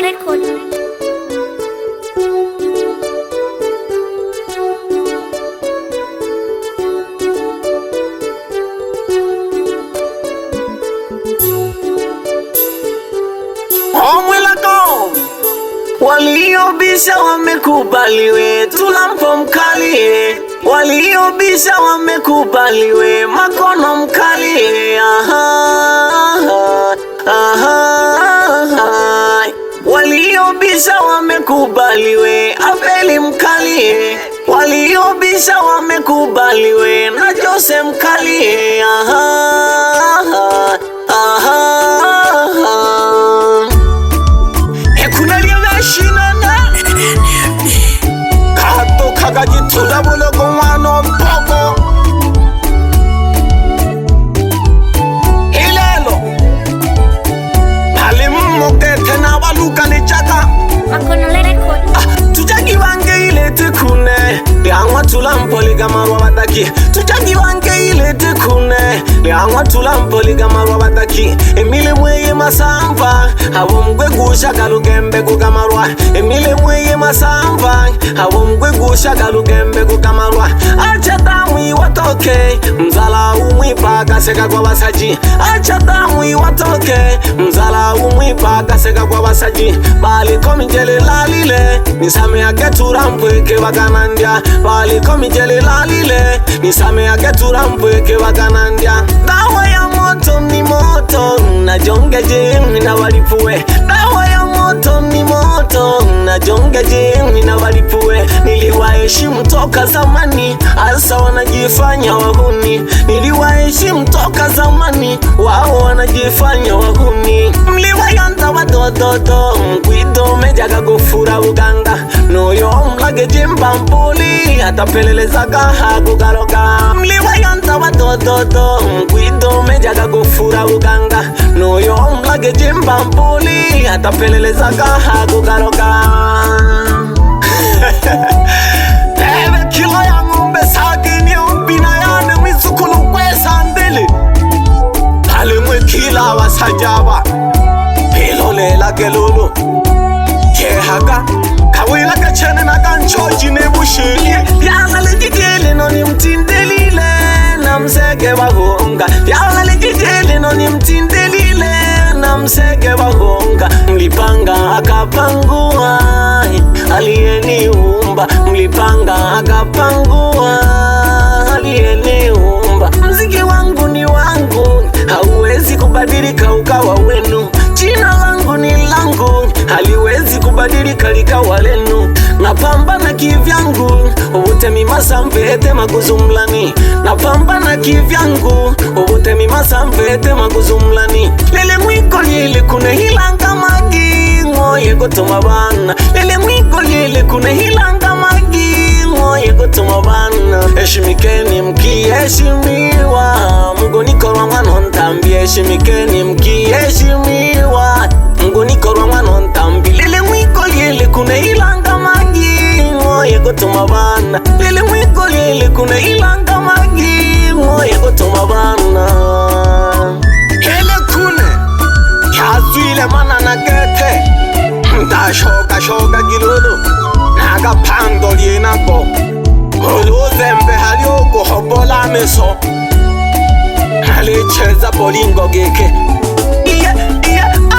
Record. Waliobisha wamekubaliwe, tulampo mkali. Waliobisha wamekubaliwe, makono mkali. Waliobisha wamekubaliwe, Abeli mkali. Waliobisha wamekubaliwe, na Jose mkali. Kagajitula bulogo wano mpogo Ilelo Halimu kete na waluka ni chaka Makono Record. Tujagi wange ile tekune Liangwa tulampoli kama wabataki. Tujagi wange ile tekune Liangwa tulampoli kama wabataki. Emile mweye masamva Hawo mgwe gusha galugembe kukamarwa. Emile mweye masamva Hawo mgwe gusha galugembe kukamarwa. Acha damu iwatoke Mzala umwipa kaseka kwa wasaji. Acha damu iwatoke Mzala umwipa kaseka kwa wasaji. Bali komi jele lalile Nisame ya getura mpweke wakanandya. Bali komi jele lalile Nisame ya getura mpweke wakanandya. Dawa ya moto ni moto na jonge jimi na walipue. Dawa ya moto ni moto na jonge jimi na walipue. Niliwaheshimu toka zamani, asa wanajifanya wahuni. Niliwaheshimu toka zamani, wao wanajifanya wahuni. Mliwayanta wadododo, mkwido mejaga gufura uganga. Noyo mlage jimba mpuli, atapelelezaka hagugaroga. Mliwayanta wadododo, mkwido mejaga gufura uganga. Noyo mlage jimba mpuli, atapelelezaka hagugaroga. Ebe kilo ya ngombe sagini umpina yane mizukulu kwesa ndili. Pale mwe kila wasajaba Pelo lela kelulu Kehaga Kawila kachene na kanchoji nebushili. Yana legitili no ni mtindelile na msege wahunga. Yana legitili no ni mtindelile na msege wahunga. Mlipanga akapangua aliyeniumba. Mlipanga akapangua aliyeniumba. Mziki wangu ni wangu, hauwezi kubadilika ukawa wenu. Jina langu ni langu, haliwezi kubadilika likawa lenu. Napambana kivyangu, ubute mimasa mpete maguzumlani. Napambana kivyangu, ubute mimasa mpete maguzumlani. Lele mwiko lile kune hilanga magi ngoye gotoma bana. Lele mwiko lile kune hilanga magi ngoye gotoma bana. Eshimikeni mkiheshimiwa, Mungu wa mwana ntambi. Eshimikeni mkiheshimiwa, Mungu wa mwana ntambi. Lele mwiko lile kune hilanga magi ngoye gotoma bana. Lele mwiko lile kune hilanga magi ngoye gotoma bana. Hele kune Yazwile mana na gete Mda shoka gilulu Naga pando lienako Uluzembe haliogo hobola meso Halicheza bolingo geke.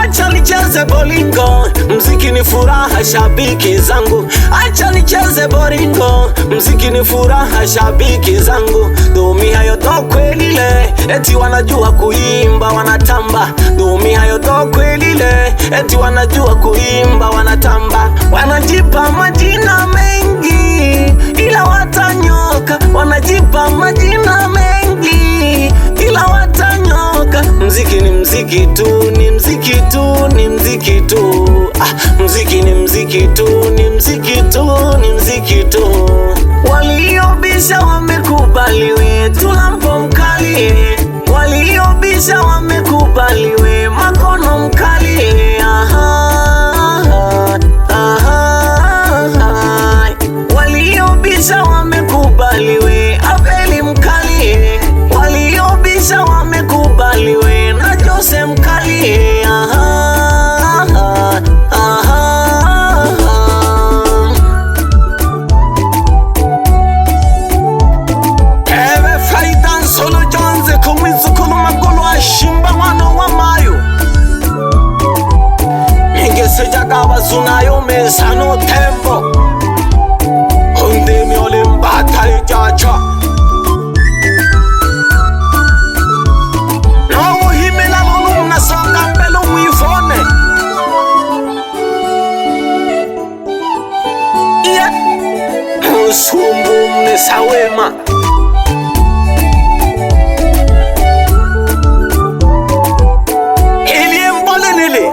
Acha nicheze bolingo, mziki ni furaha shabiki zangu. Acha nicheze bolingo, mziki ni furaha shabiki zangu. Dumi hayo tokwelile, eti wanajua kuimba wanatamba. Dumi hayo tokwelile, eti wanajua kuimba wanatamba. Wanajipa majina mengi, ila watanyoka. Wanajipa majina mengi, ila watanyoka. Mziki ni mziki tu, ni mziki tu, ni mziki tu. Mziki ni mziki tu, ni mziki tu, ni mziki tu. Waliobisha wamekubaliwe, tulampo mkali. Waliobisha wamekubaliwe, makono mkali. Waliobisha wamekubaliwe, Abeli mkali. Waliobisha wamekubaliwe, na Jose mkali. bazunayo mesano tempo Ondemi ole mbata ijacha No himela lulu na songa mbelo mwifone Iya Musumbu mnesawema Elie mbole nile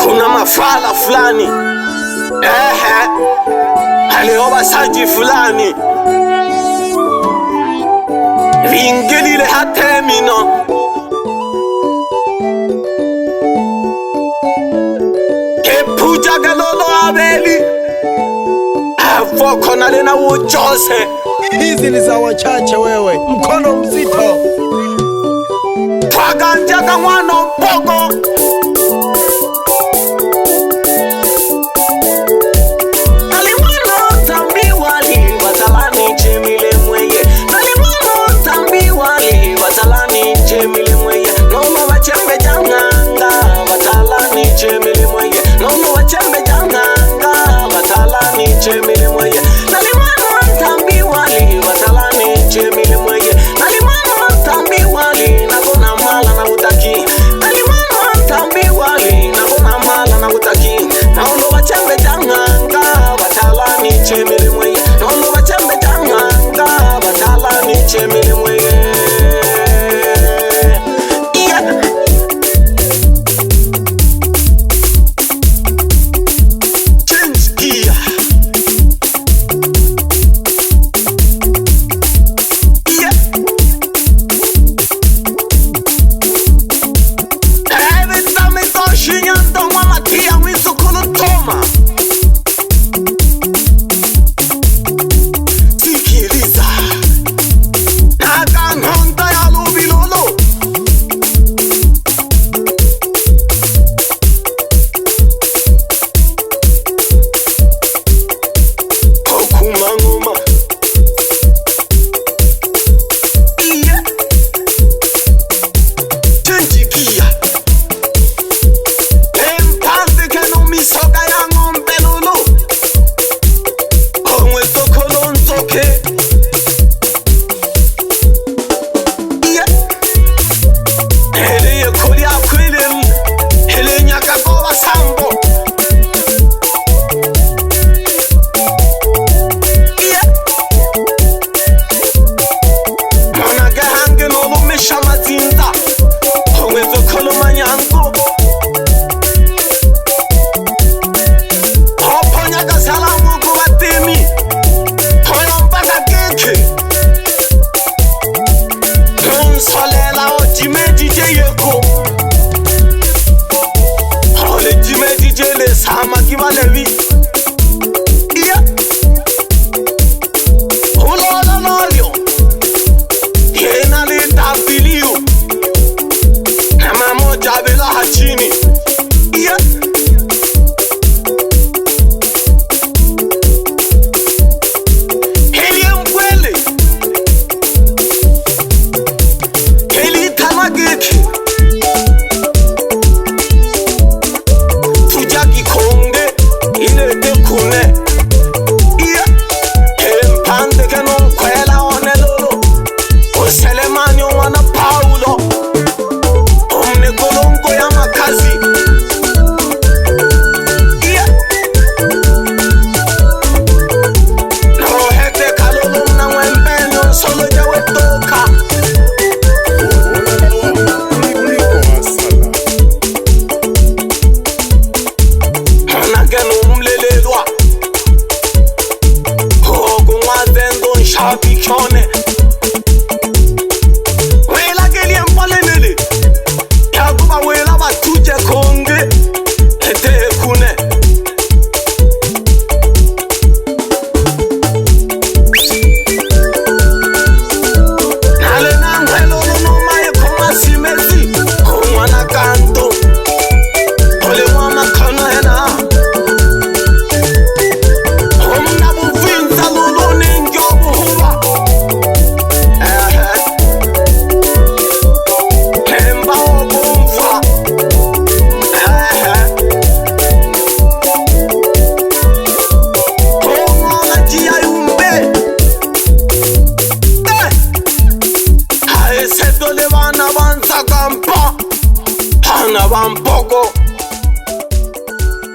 Kuna mafala fulani Alioba saji fulani Vingelile hatemino Kepuja galolo abeli Avoko nalena ujose Hizi ni za wachache wewe, mkono mzito Twaganja kamwano mpogo Chemile mweye Nalimano tambi wali Watalani chemile mweye Nalimano tambi wali Nagona mala na utaki Nalimano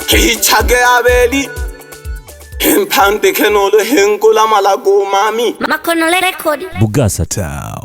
Hichage abeli Hempante kenolo henkola malago mami Makono record Bugasa Town.